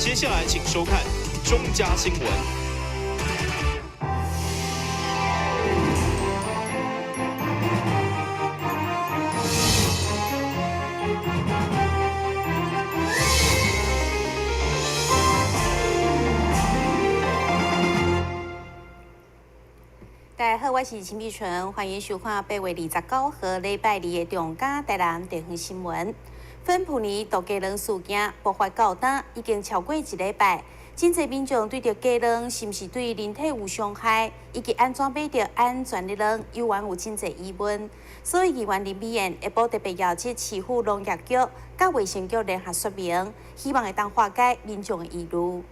接下来请收看中嘉新闻。大家好，我是陈碧纯，欢迎收看8月29号礼拜二的中嘉台南地方新闻。芬普尼毒鸡卵事件爆发到今已经超过1礼拜，真侪民众对着鸡卵是毋是对人体有伤害，以及安怎买到安全的卵，有真侪疑问。所以议员林美燕下晡特别邀请市府农业局、甲卫生局联合说明，希望会当化解民众的疑虑。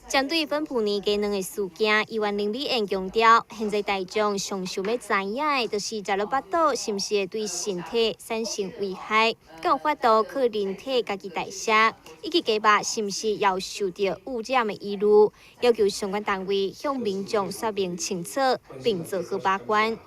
针对芬普尼鸡卵的事件，议员林美燕强调，现在大众上想要知影的，就是食了巴肚是毋是会对身体产生危害，敢有法度靠人体家己代谢，以及鸡肉是毋是要受到污染的疑虑，要求相关单位向民众说明清楚，并做好把关。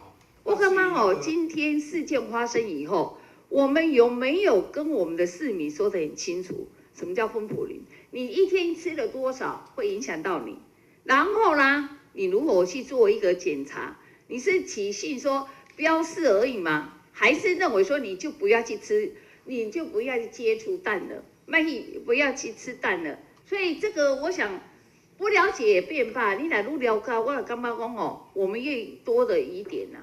我刚刚今天事件发生以后，我们有没有跟我们的市民说得很清楚？什么叫芬普林？你一天吃了多少会影响到你？然后呢，你如果去做一个检查，你是起信说标示而已吗？还是认为说你就不要去吃，你就不要去接触蛋了，不要去吃蛋了？所以这个我想不了解也变罢，你来愈了解，我也感觉讲我们越多的疑点呐。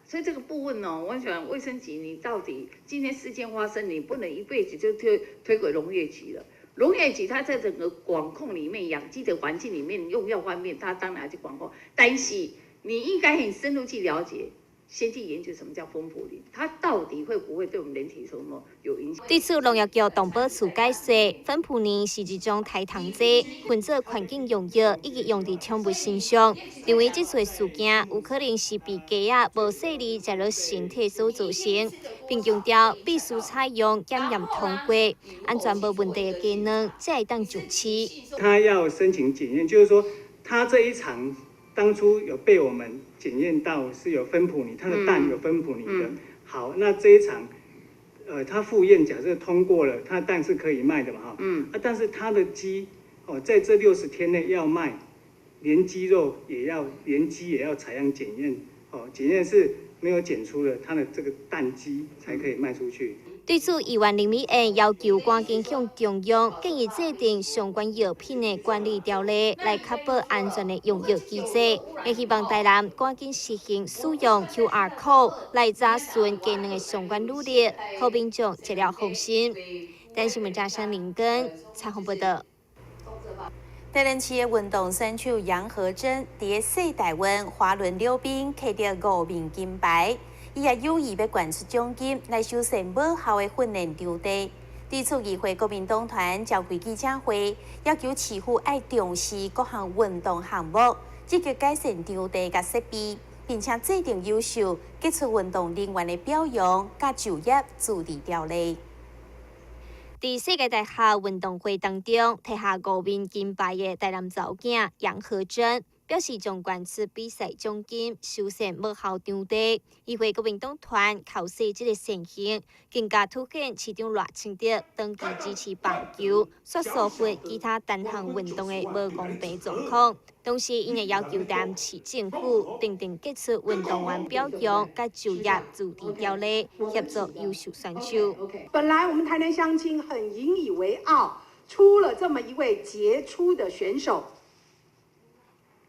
所以这个部分我想卫生局你到底今天事件发生，你不能一辈子就推给农业局了。农业局它在整个管控里面，养鸡的环境里面，用药方面，它当然要去管控，但是你应该很深入去了解。先去研究什么叫芬普林，它到底会不会对我们人体有影响？对此，农业局动保处解释，芬普林是一种胎糖剂，混做环境用药以及用伫宠物身上。认为这次事件有可能是被鸡仔无细腻食入身体所造成，并强调必须采用检验通过、安全无问题的鸡卵才会当上市。他要申请检验，就是说他这一场当初有被我们检验到是有芬普尼，它的蛋有芬普尼的。好，那这一场，它复验假设通过了，它的蛋是可以卖的嘛哈。但是它的鸡在这60天内要卖，连鸡也要采样检验，检验是没有检出了它的这个蛋鸡才可以卖出去。对此，议员林美燕要求赶紧向中央建议制定相关药品的管理条例，来确保安全的用药机制。也希望台南赶紧实行使用 QR code 来查询鸡卵的相关履历，好民众接了放心。但新闻加上林根采访报道。台南市的运动选手杨和珍在世大运滑轮溜冰摕到5面金牌。伊也有意要捐出奖金来修缮母校的训练场地。对此，议会国民党团召开记者会，要求市府要重视各项运动项目，积极改善场地甲设备，并且制定优秀杰出运动人员的表扬甲就业助力条例。在世界大学运动会当中，摕下5面金牌的台南查某囝杨和珍。表示将捐出比赛奖金修缮母校场地，议会国民党团考试这个善行，更加凸显市长赖清德长期支持棒球、摔塑或其他单项运动的无公平状况。同时，因也要求台南市政府订定杰出运动员表扬甲就业助力条例，协助优秀选手。本来我们台南乡亲很引以为傲，出了这么一位杰出的选手。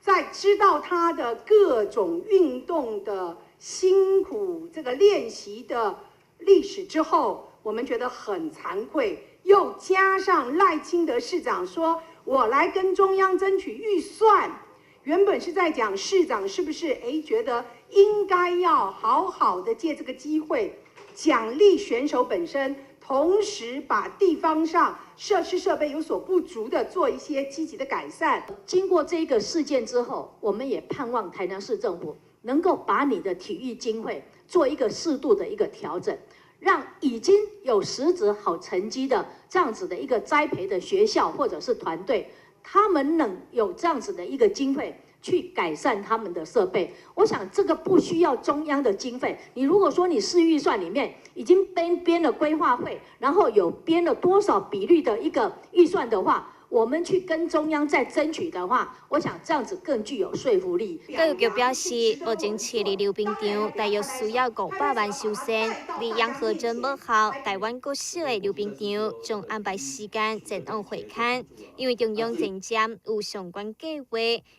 在知道他的各种运动的辛苦这个练习的历史之后，我们觉得很惭愧。又加上赖清德市长说，我来跟中央争取预算，原本是在讲市长是不是觉得应该要好好的借这个机会奖励选手本身，同时把地方上设施设备有所不足的做一些积极的改善。经过这个事件之后，我们也盼望台南市政府能够把你的体育经费做一个适度的一个调整，让已经有实质好成绩的这样子的一个栽培的学校或者是团队，他们能有这样子的一个经费，去改善他们的设备。我想这个不需要中央的经费。你如果说你市预算里面已经编了规划会，然后有编了多少比率的一个预算的话，我们去跟中央再争取的话，我想这样子更具有说服力。教育局表示，目前设立溜冰场大约需要500万修缮。离杨河镇母校台湾各市的溜冰场将安排时间前往会勘，因为中央前瞻有相关计划，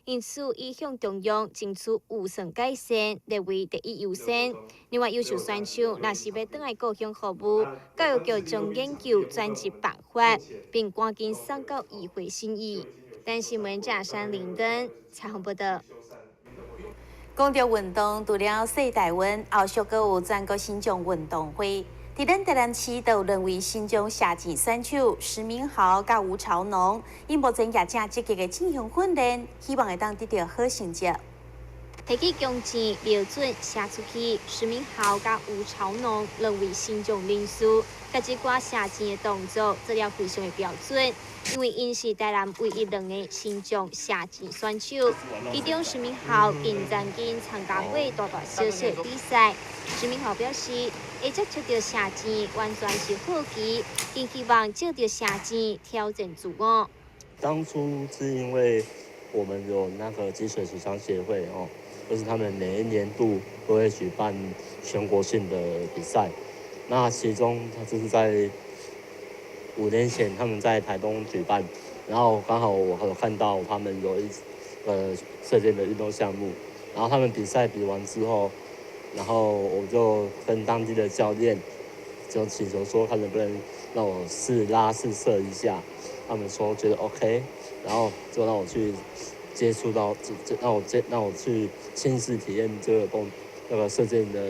因此已向中央争取预算改善列为第一优先。另外，优秀选手若是要回来故乡服务，教育局将研究专辑办法，并赶紧送到议会审议。但新闻假山林登采访报道。讲到运动，除了世大运，后续阁有全国新疆运动会。伫咱台南市，就有两位新疆射箭选手施明豪甲吴朝农，因目前也正积极的进行训练，希望会当得到好成绩。提起弓箭瞄准射出去，施明豪甲吴朝农两位新疆人士，甲这寡射箭的动作做了非常的标准。因为因是台南唯一2个新疆射箭选手，其中施明豪近曾经参加过大大小小的比赛。施明豪表示，会接触到射箭完全是好奇，并希望借着射箭挑战自我。当初是因为我们有那个积水水上协会哦，就是他们每一年度都会举办全国性的比赛。那其中他就是在5年前他们在台东举办，然后刚好我有看到他们有一射箭的运动项目，然后他们比赛比完之后，然后我就跟当地的教练就请求说，他能不能让我试射一下，他们说觉得 OK， 然后就让我去接触到，让我去亲自体验这个射箭的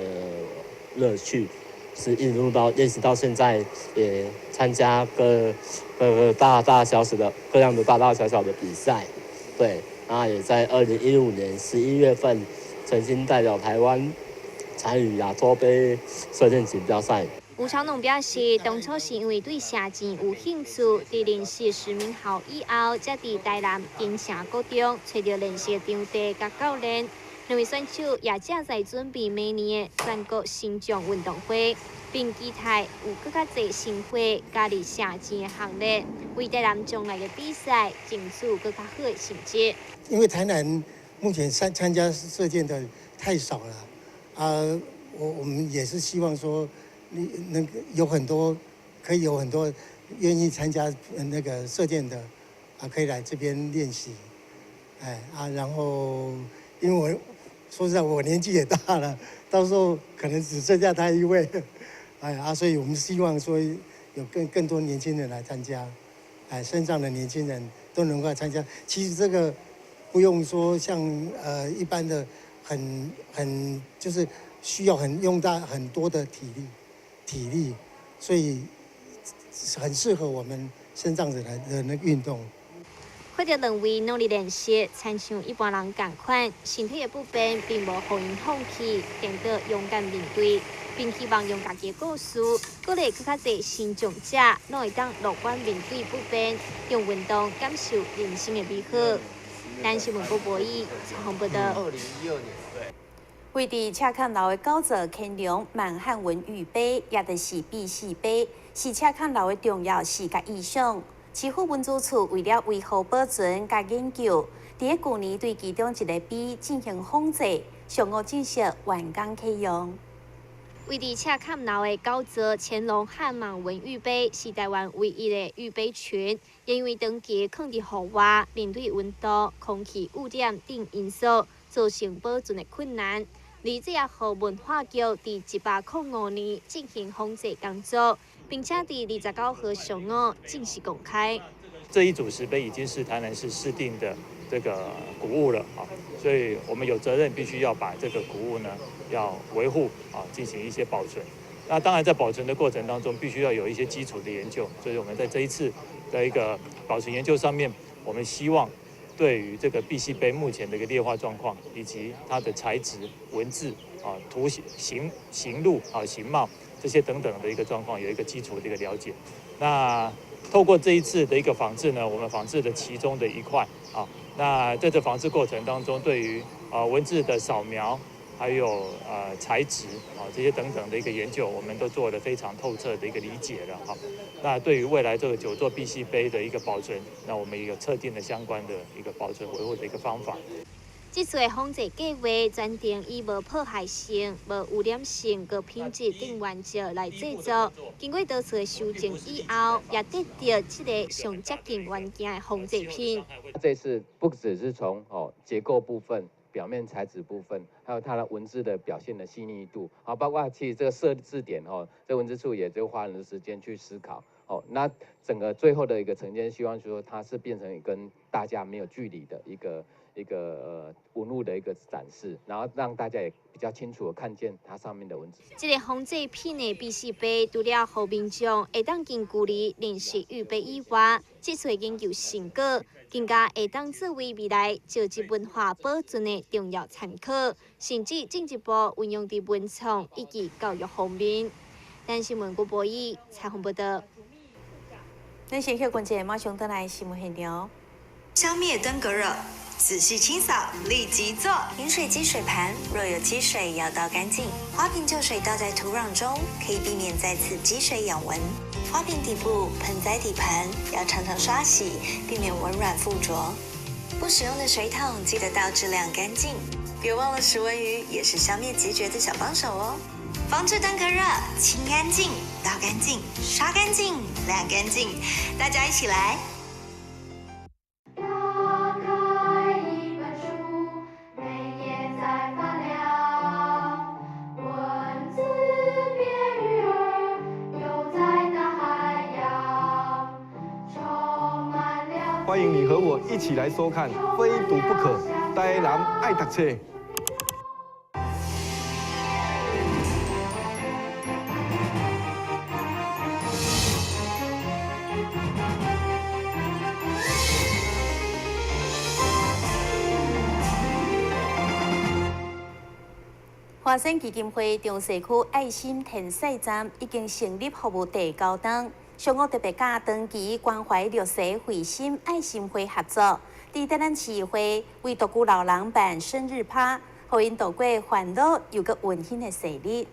乐趣。是一路到练习到现在，也参加各个大大小小的各样的大大小小的比赛，对，然后也在2015年11月份曾经代表台湾参与亚洲杯射箭锦标赛。吴朝农表示，当初是因为对射箭有兴趣，在认识施明豪以后，才在台南金城国中找到练习场地甲教练。两位选手也正在准备明年的全国新疆运动会，并期待有更加多新会加入射箭的行列，为台南将来的比赛争取更加好的成绩。因为台南目前参加射箭的太少了，我们也是希望说，能有很多愿意参加那个射箭的，可以来这边练习，然后因为我说实在，我年纪也大了，到时候可能只剩下他一位，所以我们希望说有更多年轻人来参加，身上的年轻人都能够来参加。其实这个不用说像一般的很就是需要用到很多的体力，所以很适合我们身障者来的那个运动。看到两位努力练习，亲像一般人同款，身体的不便并无让因放弃，变得勇敢面对，并希望用家己的故事，鼓励更加多新疆者，拢会当乐观面对不便，用运动感受人生的美好。咱新闻播报采访报道。2012年，对。位伫赤坎楼的高座乾隆满汉文玉碑，也就是碧玺碑，是赤坎楼的重要视觉意象。市府文资处为了维护保存甲研究，伫去年对其中一个碑进行仿制，上午正式完工启用。位伫赤坎楼的高座乾隆汉满文玉碑是台湾唯一的玉碑群，因为长期放伫户外，面对温度、空气污染等因素，造成保存的困难。而这也互文化局伫1805年进行仿制工作，并且伫29号上午正式公开。这一组石碑已经是台南市市定的这个古物了啊，所以我们有责任必须要把这个古物呢要维护啊，进行一些保存。那当然在保存的过程当中，必须要有一些基础的研究，所以我们在这一次的一个保存研究上面，我们希望对于这个碧玺碑目前的一个劣化状况，以及它的材质、文字啊、图形、形路啊、形貌这些等等的一个状况，有一个基础的一个了解。那透过这一次的一个仿制呢，我们仿制的其中的一块啊。那在这仿制过程当中，对于文字的扫描，还有材质这些等等的一个研究，我们都做了非常透彻的一个理解了哈。那对于未来这个9座碧玺杯的一个保存，那我们也有测定的相关的一个保存维护的一个方法。这次仿制计划专定以无破坏性、无污染性、高品质等原料来制作，经过多次修正以后，也得到这个上接近原件的仿制品。这次不只是从结构部分、表面材质部分，还有它的文字的表现的细腻度，包括其实这个设置点这文字处也就花了时间去思考。那整个最后的一个呈现，希望说它是变成跟大家没有距离的一个文物的一个展示，然后让大家也比较清楚的看见它上面的文字。这个仿制品的碧玺杯，除了让民众会当近距离认识玉杯以外，这次研究成果更加会当作为未来召集文化保存的重要参考，甚至进一步运用在文创以及教育方面。但新闻郭博义采访报道。咱先休关节，马上回来新闻现场。消灭登革热，仔细清扫，立即做。饮水机水盘若有积水，要倒干净。花瓶旧水倒在土壤中，可以避免再次积水养蚊。花瓶底部、盆栽底盘要常常刷洗，避免蚊卵附着。不使用的水桶记得倒置晾干净。别忘了食蚊鱼也是消灭孑孓的小帮手哦。防治登革热，清干净、倒干净、刷干净、晾干净，大家一起来。打开一本书，每页在发亮，文字变鱼儿，游在大海洋，充满了。欢迎你和我一起来收看《非读不可》，台南爱读册。华山基金会中西区爱心填晒站已经成立服务第9天，上午特别甲长期关怀弱势慧心爱心会合作，伫台南市议会为独居老人办生日趴，互因度过烦恼又个温馨的生日。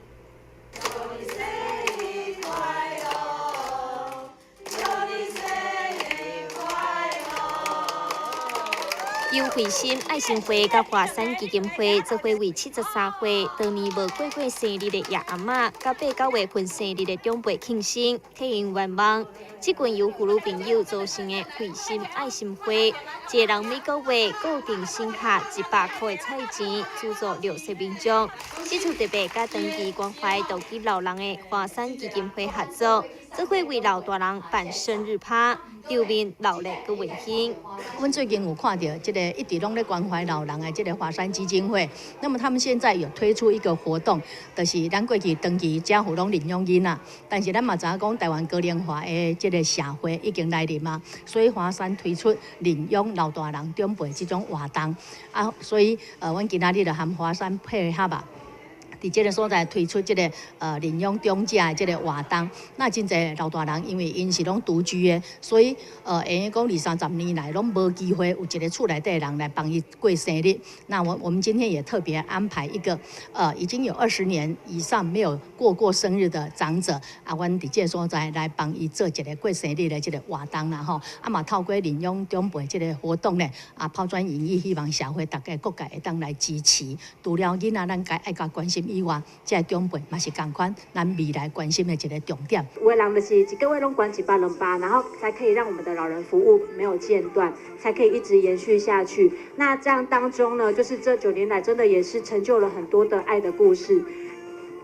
由慧心爱心会甲华山基金会做伙为73岁当年无过生日的爷阿嬷，甲8、9月份生日的长辈庆生，替因愿望。这群由妇女朋友组成的慧心爱心会，一个人每个月固定省下100块的菜钱，资助60民众。这次特别甲长期关怀独居老人的华山基金会合作，做伙为老大人办生日趴，场面热闹佮温馨。阮最近有看到这个一直拢在关怀老人的这个华山基金会，那么他们现在有推出一个活动，就是咱过去长期家户拢领养囡仔，但是咱嘛知影讲台湾高龄化的这个社会已经来临嘛，所以华山推出领养老大人长辈这种活动啊，所以阮今仔日就和华山配合吧。伫这个所在推出这个领养长者的这个活动，那真侪老大人因为因是拢独居的，所以会讲20-30年来拢无机会有一个厝内底的人来帮伊过生日。那我们今天也特别安排一个已经有20年以上没有过生日的长者啊，阮伫这个所在来帮伊做一个过生日的这个活动啦吼。啊嘛透过领养长辈这个活动呢，啊抛砖引玉，希望社会大家各界会当来支持。除了囡仔，咱该爱甲关心。以外，这长辈嘛是同款，咱未来关心的一个重点。有的人就是一个月拢管100、200，然后才可以让我们的老人服务没有间断，才可以一直延续下去。那这样当中呢，就是这9年来真的也是成就了很多的爱的故事，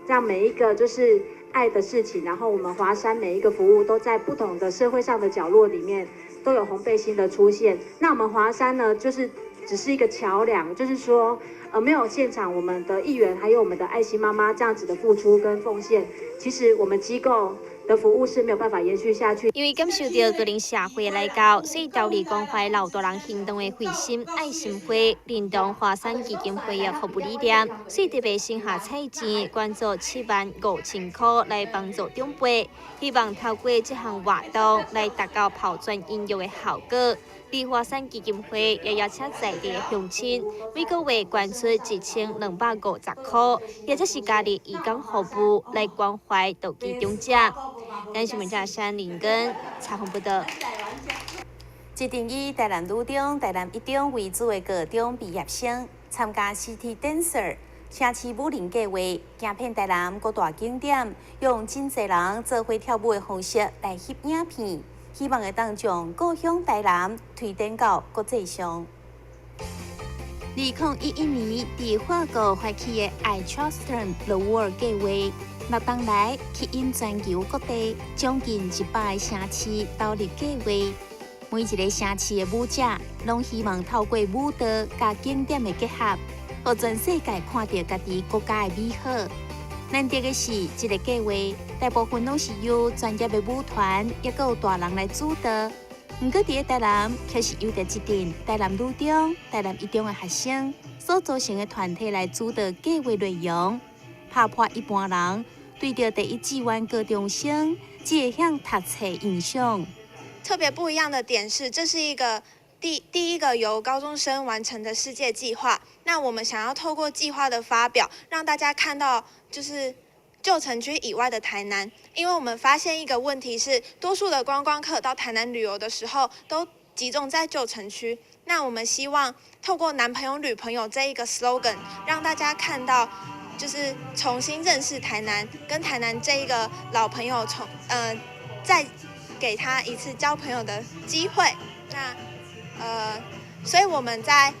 让每一个就是爱的事情，然后我们华山每一个服务都在不同的社会上的角落里面都有红背心的出现。那我们华山呢，就是只是一个桥梁，就是说。没有现场我们的议员还有我们的爱心妈妈这样子的付出跟奉献，其实我们机构的服务是没有办法延续下去。因为感受到个人社会的来到，所以调离关怀老大人行动的慧心爱心会，认同华山基金会的服务理念，所以特别省下菜钱，捐助75000块来帮助长辈，希望透过这项活动来达到抛砖引玉的效果。梨花山基金会也邀请在地乡亲每个月捐出1250块，也就是家里义工服务来关怀斗鸡中者。咱新闻家山林根采访报道。一定以台南女中、台南一中为主的高中毕业生参加 City Dancer 城市舞林计划，行遍台南各大景点，用真侪人做伙跳舞的方式来翕影片，希望会当将故乡台南推展到国际上。2011年，伫法国发起的 I Trust the World 计划，6年来吸引全球各地将近100个城市投入计划。每一个城市的舞者，拢希望透过舞蹈甲景点的结合，让全世界看到家己国家的美好。难得的是，这个计划大部分拢是由专业的舞团，也有大人来主导。不过，伫台南却是由着一群台南女中、台南一中的学生所组成的团体来主导计划内容，打破一般人对着第一志愿高中生只会晓读册印象。特别不一样的点是，这是一个第一个由高中生完成的世界计划。那我们想要透过计划的发表，让大家看到就是旧城区以外的台南。因为我们发现一个问题是，多数的观光客到台南旅游的时候都集中在旧城区。那我们希望透过男朋友女朋友这一个 slogan， 让大家看到就是重新认识台南，跟台南这一个老朋友再给他一次交朋友的机会。那所以我们在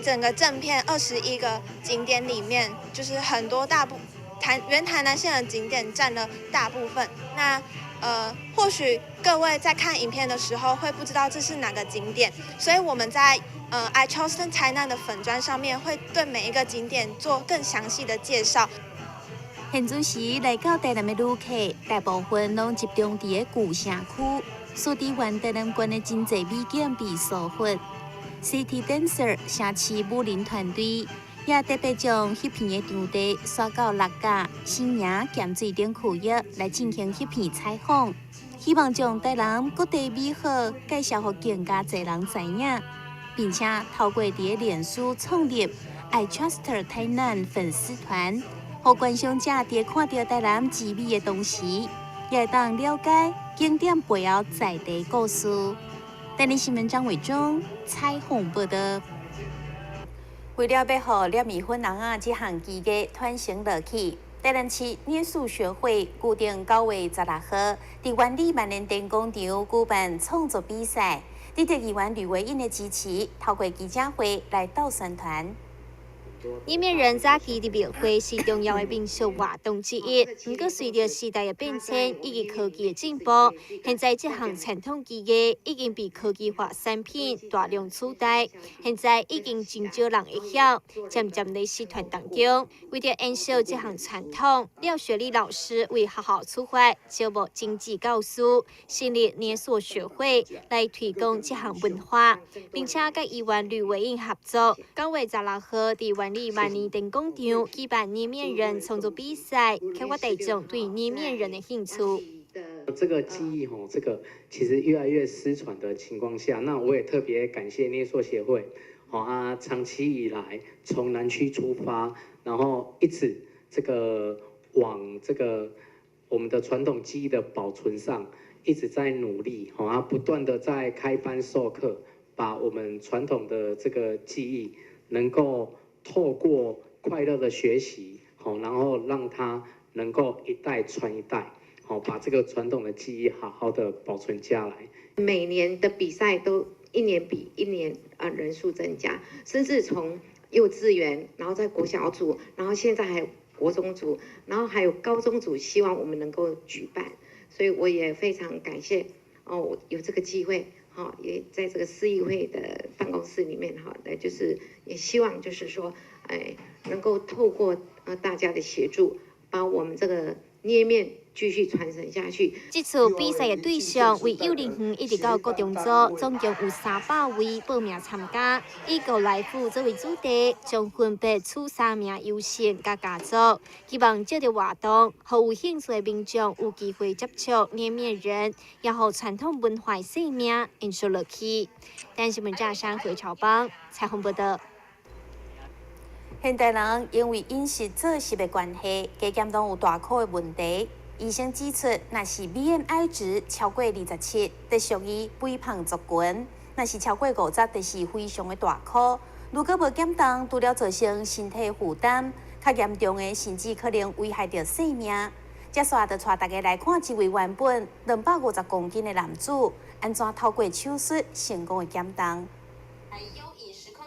整个正片21个景点里面，就是很多原台南县的景点占了大部分。那或许各位在看影片的时候会不知道这是哪个景点，所以我们在I Chosen 台南的粉专上面会对每一个景点做更详细的介绍。现阵时来到台南的旅客，大部分拢集中伫个旧城区，所伫原台南县的真侪美景被疏忽。City Dancer 城市舞林团队也特别将翕片的场地刷到6甲、新营、咸水等区域来进行翕片采访，希望将台南各地美好介绍给更加侪人知影，并且透过伫个脸书创立 I Trust 台南粉丝团。互观赏者伫看到台南美的同时，也会当了解景点背后在地故事。台南新闻张伟忠采访报道。为了要互捏米粉人这项技艺传承落去，台南市捏塑学会固定9月16号伫原理万年电工场举办创作比赛，得到议员吕维英的支持，透过记者会来斗宣传。捏面人早期的庙会是重要的民俗活动之一，不过随着时代的变迁以及科技的进步，现在这项传统技艺已经被科技化产品大量取代。现在已经真少人会晓，渐渐在社团当中，为了延续这项传统，廖雪莉老师为学校出发，招募经济教师，成立捏塑学会来推广这项文化，并且跟议员吕维英合作，9月16号伫原理万年电工场举办捏面人创作比赛，开发大众对捏面人的兴趣。这个技艺这个其实越来越失传的情况下，那我也特别感谢捏塑协会，长期以来从南区出发，然后一直这个往这个我们的传统技艺的保存上一直在努力，不断的在开班授课，把我们传统的这个技艺能够透过快乐的学习，然后让它能够一代传一代，把这个传统的技艺好好的保存下来。每年的比赛都一年比一年人数增加，甚至从幼稚园，然后在国小组，然后现在还有国中组，然后还有高中组，希望我们能够举办。所以我也非常感谢有这个机会。也在这个市议会的办公室里面，就是也希望就是说，能够透过大家的协助，把我们这个捏面继续传承下去。这次比赛的对象为幼儿园一直到高中组，总共有300位报名参加，以国来福作为主题，将分别处3名优胜甲佳作，希望这个活动，让有兴趣的民众有机会接触捏面人，也让传统文化生命延续落去。但新闻站山回潮帮采访报道。现代人因为饮食作息的关系，加减都有大块的问题。医生指出，若是 BMI 值超过27，就属于肥胖族群；若是超过50，就是非常的大块。如果无减重，除了造成身体负担，较严重的甚至可能危害到性命。接下来就带大家来看一位原本250公斤的男子，安怎透过手术成功的减重。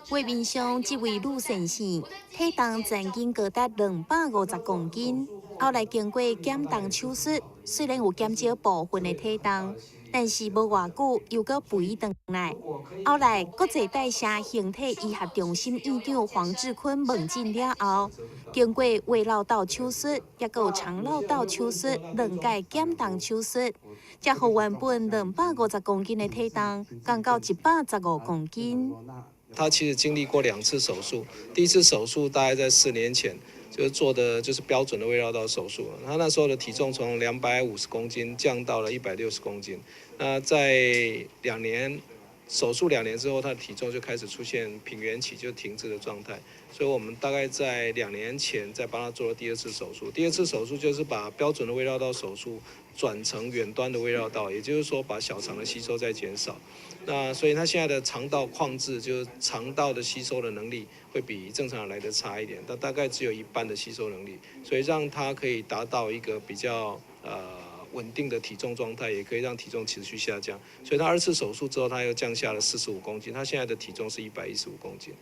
画面上，这位女先生体重曾经高达250公斤，后来经过减重手术，虽然有减少部分的体重，但是无偌久又搁肥回来。后来国际代谢形体医学中心院长黄志坤问诊了后，经过胃绕道手术，也有肠绕道手术2届减重手术，才让原本250公斤的体重降到115公斤。他其实经历过2次手术，第一次手术大概在4年前，就是做的就是标准的胃绕道手术。他那时候的体重从250公斤降到了160公斤。那在手术2年之后，他的体重就开始出现平原期，就停滞的状态。所以我们大概在2年前再帮他做了第2次手术。第2次手术就是把标准的胃绕道手术转成远端的胃绕道，也就是说把小肠的吸收再减少。那所以他现在的肠道况治，就是肠道的吸收的能力会比正常人来的差一点，他大概只有1半的吸收能力，所以让他可以达到一个比较稳定的体重状态，也可以让体重持续下降。所以他2次手术之后，他又降下了45公斤，他现在的体重是115公斤。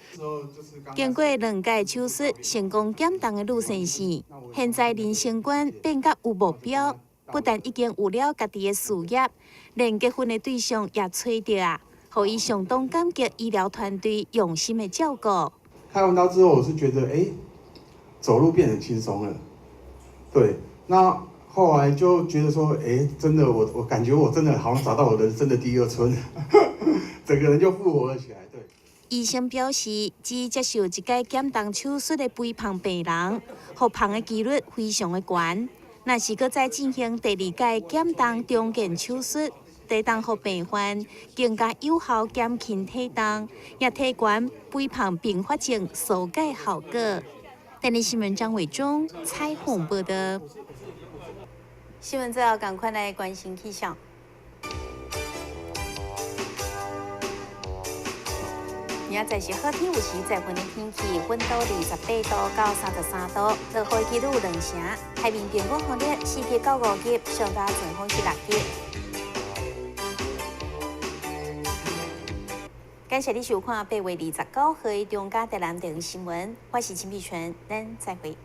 经过2届手术成功减重的陆先生，现在人生观变甲有目标，不但已经有了家己的事业，连结婚的对象也找到啊，让伊相当感激医疗团队用心的照顾。开完刀之后，我是觉得走路变得很轻松了。对，那后来就觉得说，真的我感觉我真的好像找到我人生的第2春，整个人就复活了起来。对。医生表示，只接受1届减重手术的肥胖病人，复胖的几率非常的高。若是搁再进行第2届减重重建手术，得当互病患更加有效减轻体重，也提悬肥胖并发症疏解效果。台北新闻张伟忠采访报道。新闻最后赶快来关心气象。明仔载是好天，有时在云的天气，温度28度到33度，落雨几率有2成，海面平均风力4级到5级，上大阵风是6级。感谢你收看8月29号的中嘉台南电视新闻，我是陈碧泉，咱再会。